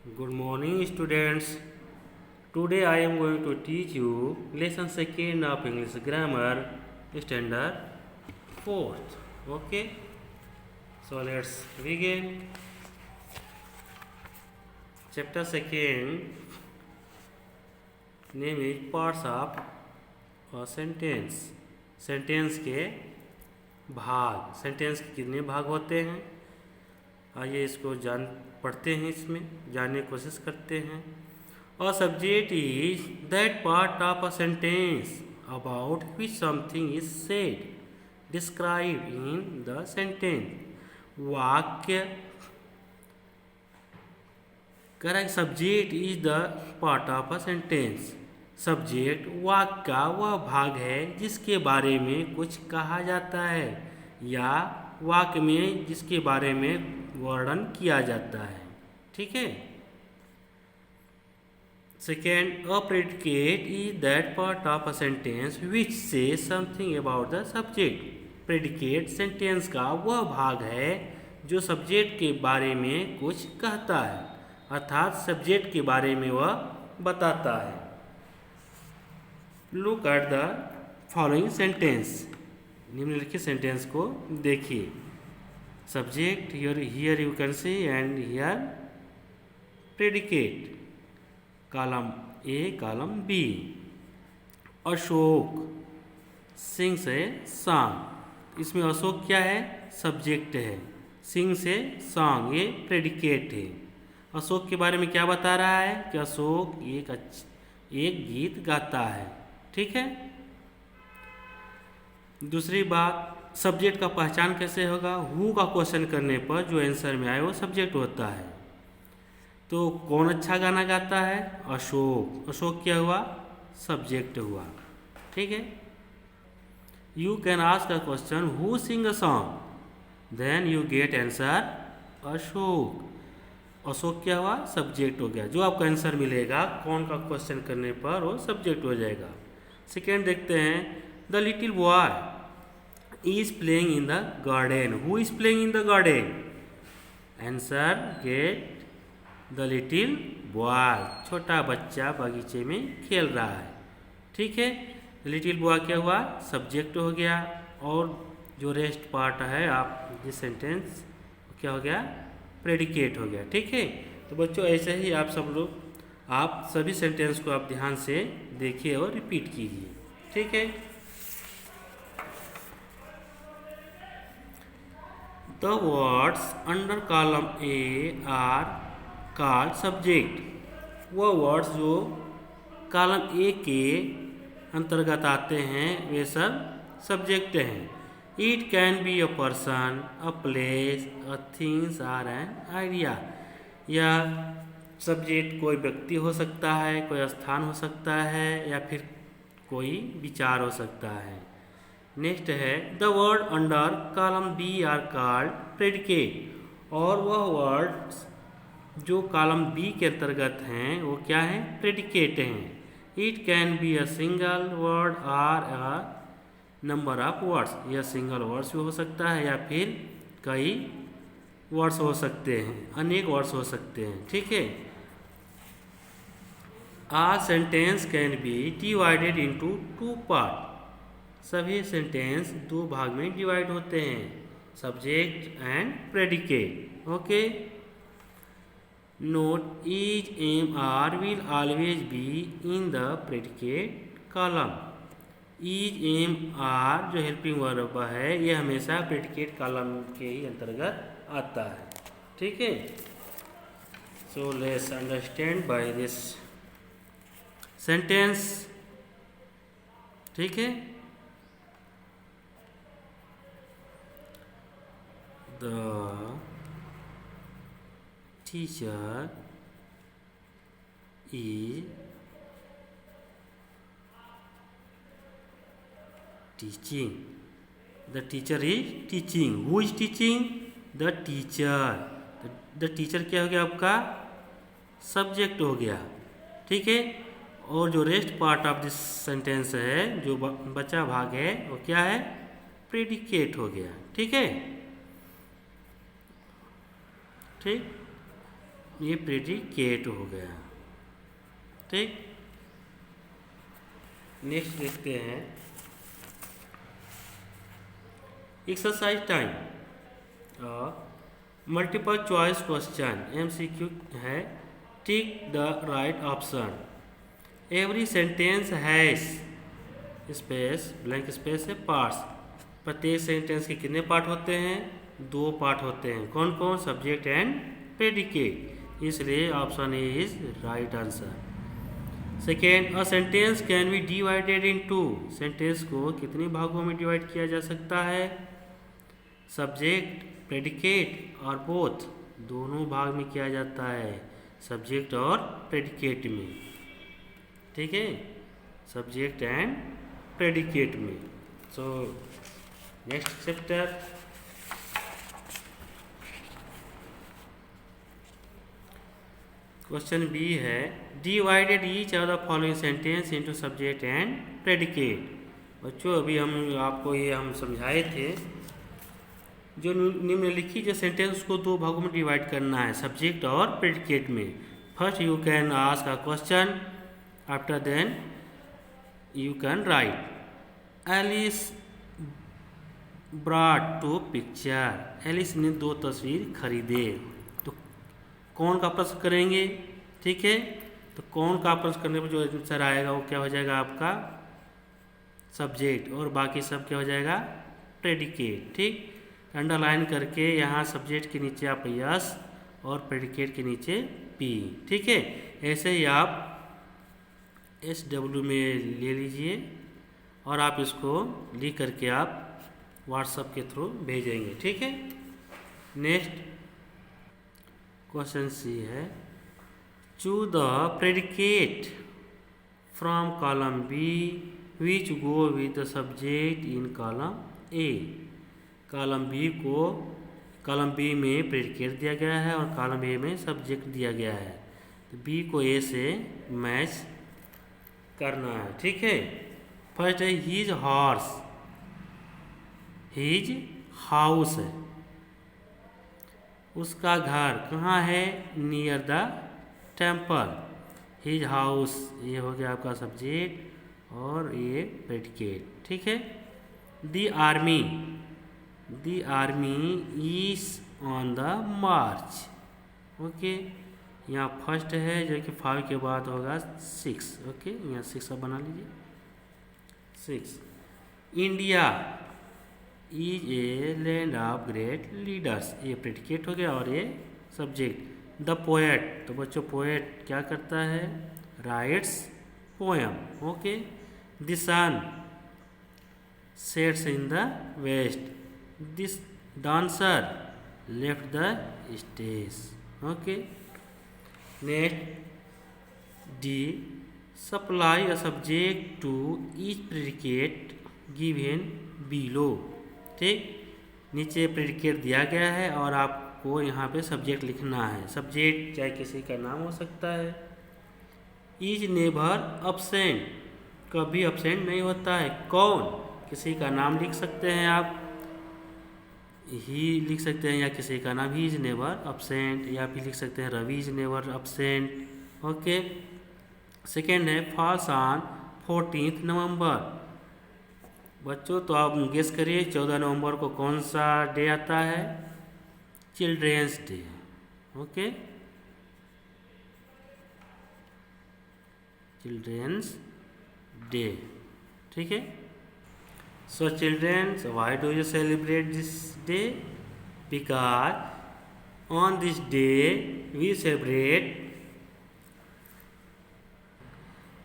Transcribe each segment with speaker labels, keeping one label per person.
Speaker 1: Good morning, students. Today I am going to teach you lesson second of English grammar, standard fourth. Okay, so let's begin. Chapter second name is parts of a sentence. Sentence के भाग, sentence के कितने भाग होते हैं, आइए इसको पढ़ते हैं, इसमें जानने की कोशिश करते हैं। A subject is that part of a sentence about which something is said describe in the sentence. वाक्य correct, subject is the part of a sentence. Subject वाक्य का वह भाग है जिसके बारे में कुछ कहा जाता है या वाक्य में जिसके बारे में वर्णन किया जाता है। ठीक है। Second, a predicate is that part of a sentence which से something about the subject. Predicate sentence का वह भाग है जो सब्जेक्ट के बारे में कुछ कहता है, अर्थात सब्जेक्ट के बारे में वह बताता है। Look at the following sentence. निम्नलिखित सेंटेंस को देखिए। Subject here you can see and here predicate, column A column B. Ashok sings a song, इसमें अशोक क्या है, सब्जेक्ट है। सिंग्स ए सॉन्ग ये प्रेडिकेट है। अशोक के बारे में क्या बता रहा है कि अशोक एक गीत गाता है। ठीक है। दूसरी बात, सब्जेक्ट का पहचान कैसे होगा, हु का क्वेश्चन करने पर जो आंसर में आए वो सब्जेक्ट होता है। तो कौन अच्छा गाना गाता है, अशोक। अशोक क्या हुआ, सब्जेक्ट हुआ। ठीक है। You can ask a question who sing a song, then you get answer Ashok. Ashok क्या हुआ, सब्जेक्ट हो गया। जो आपका आंसर मिलेगा कौन का क्वेश्चन करने पर वो सब्जेक्ट हो जाएगा। सेकेंड देखते हैं, the little boy is playing in the garden. Who is playing in the garden, answer get the little boy. छोटा बच्चा बगीचे में खेल रहा है। ठीक है। लिटिल बॉय क्या हुआ, सब्जेक्ट हो गया। और जो रेस्ट पार्ट है आप जिस सेंटेंस क्या हो गया, प्रेडिकेट हो गया। ठीक है। तो बच्चों ऐसे ही आप सब लोग आप सभी सेंटेंस को आप ध्यान से देखिए और रिपीट कीजिए। ठीक है। The words under column A are called subject. वो वर्ड्स जो कॉलम ए के अंतर्गत आते हैं वे सब सब्जेक्ट हैं। It can be a person, a place, a things or an idea. या सब्जेक्ट कोई व्यक्ति हो सकता है, कोई स्थान हो सकता है, या फिर कोई विचार हो सकता है। नेक्स्ट है, the word under column B are called predicate. और वह वर्ड्स जो कॉलम बी के अंतर्गत हैं वो क्या हैं, प्रेडिकेट हैं। It can be a single word और अ नंबर ऑफ वर्ड्स। यह सिंगल वर्ड्स भी हो सकता है या फिर कई वर्ड्स हो सकते हैं, अनेक वर्ड्स हो सकते हैं। ठीक है। A sentence can be divided into two part. सभी सेंटेंस दो भाग में डिवाइड होते हैं, subject and predicate. Okay. Note, is am are will always be in the predicate column. Is am are जो हेल्पिंग वर्ब है ये हमेशा प्रेडिकेट कॉलम के ही अंतर्गत आता है। ठीक है। So let's understand by this sentence. ठीक है। The teacher is teaching. The teacher is teaching. Who is teaching, the teacher. The teacher क्या हो गया आपका, सब्जेक्ट हो गया। ठीक है। और जो rest part of this sentence है, जो बचा भाग है वो क्या है, प्रेडिकेट हो गया। ठीक है। ठीक। ये प्रेडिकेट हो गया। ठीक, नेक्स्ट देखते हैं exercise time. Multiple choice question MCQ है। Tick the right option. Every sentence has space blank space है पार्ट्स। प्रत्येक सेंटेंस के कितने पार्ट होते हैं? 2 पार्ट होते हैं। कौन कौन? Subject and predicate. इसलिए option A is right answer. Second, a sentence can be divided in 2। Sentence को कितने भागों में डिवाइड किया जा सकता है? सब्जेक्ट, प्रेडिकेट और बोथ, दोनों भाग में किया जाता है, सब्जेक्ट और प्रेडिकेट में। ठीक है, सब्जेक्ट एंड प्रेडिकेट में। So next chapter question B है divided each of the following sentence into subject and predicate. बच्चों अभी हम आपको ये हम समझाए थे, जो निम्नलिखित जो सेंटेंस को 2 भागों में डिवाइड करना है, सब्जेक्ट और प्रेडिकेट में। First you can ask a question, after then you can write. Alice brought 2 picture. Alice ने 2 तस्वीर खरीदे। तो कौन का प्रश्न करेंगे? ठीक है, तो कौन का प्रश्न करने पर जो आंसर आएगा वो क्या हो जाएगा? आपका सब्जेक्ट, और बाकी सब क्या हो जाएगा? प्रेडिकेट। ठीक, अंडरलाइन करके यहाँ सब्जेक्ट के नीचे आप यस और प्रेडिकेट के नीचे पी। ठीक है, ऐसे ही आप SW में ले लीजिए और आप इसको लिख करके आप व्हाट्सएप के थ्रू भेजेंगे। ठीक है, नेक्स्ट क्वेश्चन सी है choose the predicate from column B which go with the subject in column A. Column B में प्रेडिकेट दिया गया है और कॉलम ए में सब्जेक्ट दिया गया है, तो बी को ए से मैच करना है। ठीक है, फर्स्ट है हीज हॉर्स, हीज हाउस है, उसका घर कहाँ है? Near the temple. His house ये हो गया आपका सब्जेक्ट और ये प्रेडिकेट। ठीक है, the army is on the March. Okay, यहाँ फर्स्ट है जो कि 5 के बाद होगा 6। ओके, यहाँ 6 आप बना लीजिए 6। India is a land of great leaders, ये प्रेडिकेट हो गया और ये सब्जेक्ट। द पोएट, तो बच्चों पोएट क्या करता है? Writes poem. Okay, the sun sets in the west, this dancer left the stage. Okay, next D supply a subject to each predicate given below. ठीक, नीचे प्रेडिकेट दिया गया है और आपको यहाँ पे सब्जेक्ट लिखना है। सब्जेक्ट चाहे किसी का नाम हो सकता है। इज नेवर अब्सेंट, कभी अब्सेंट नहीं होता है। कौन? किसी का नाम लिख सकते हैं आप, ही लिख सकते हैं, या किसी का नाम ही इज नेवर अब्सेंट, या फिर लिख सकते हैं Ravi is never absent. Okay, second है फॉल्स ऑन 14 नवंबर। बच्चों तो आप गेस करिए 14 नवंबर को कौन सा डे आता है? Children's day. Okay, children's day. ठीक है, so children's why do you celebrate this day? Because on this day we celebrate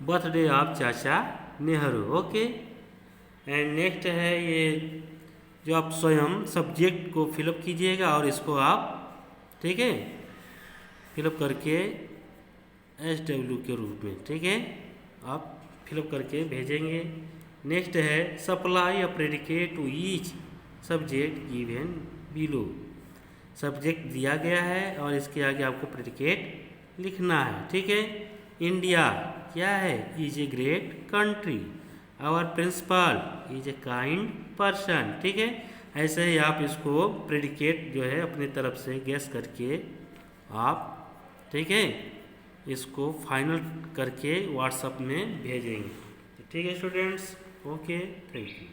Speaker 1: birthday of Chacha Nehru. Okay, and next है ये जो आप स्वयं सब्जेक्ट को फिलअप कीजिएगा और इसको आप, ठीक है, फिलअप करके SW के रूप में, ठीक है, आप फिलअप करके भेजेंगे। नेक्स्ट है supply a predicate to each subject given below. Subject दिया गया है और इसके आगे आपको प्रेडिकेट लिखना है। ठीक है, इंडिया क्या है? Is a great country. Our principal is a kind person. ठीक है, ऐसे ही आप इसको प्रेडिकेट जो है अपनी तरफ से गेस करके आप ठीक है, इसको फाइनल करके व्हाट्सएप में भेजेंगे। तो ठीक है स्टूडेंट्स, ओके, थैंक यू।